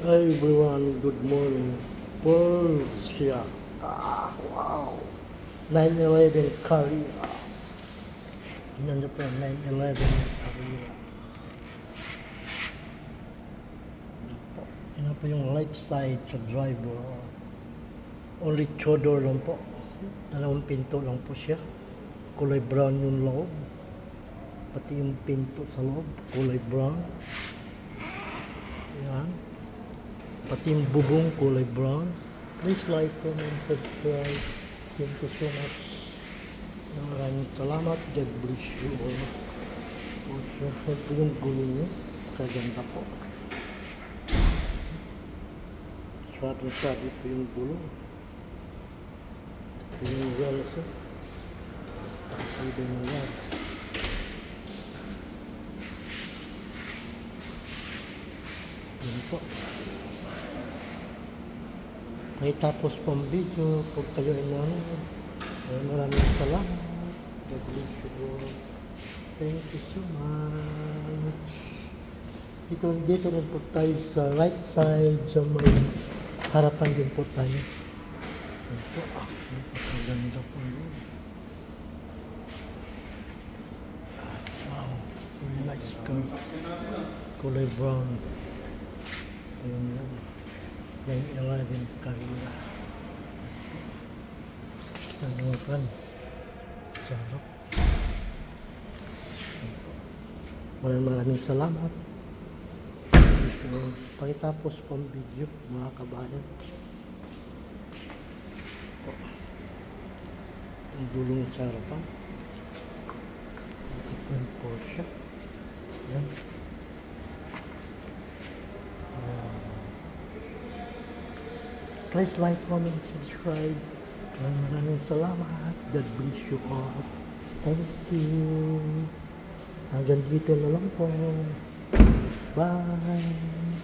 Hi everyone, good morning. Persia. Wow. 9/11 Korea. Yan po, 9/11 Korea. Yan po yung left side sa driver. Only two door lang po. Dalawang pinto lang po siya. Kulay brown yung loob. Pati yung pinto sa loob, kulay brown. Yan. Pati yung bubong, kulay brown. Please like, comment, subscribe. Thank you so much. Maraming salamat. God bless you all. Also, ito yung gulo niyo. Kaganda po. Sabi po yung gulo. Ito yung wheels. Ito yung wheels. Yan po. Ay tapos pang video, pag kayo inanood, maraming salamat. God bless you all. Thank you so much. Dito rin po tayo sa right side, sa may harapan din po tayo. Ito, maganda po yun. Wow, very nice car. Kulay brown. Yung 9/11 Korea. Tanawakan. Sarap. Maraming salamat. Pakitapos pang video, mga kabayan. Ang gulong sa harapan. Ito po siya. Yan. Please like, comment, subscribe. Maraming salamat. God bless you all. Thank you. Hanggang dito na lang po. Bye.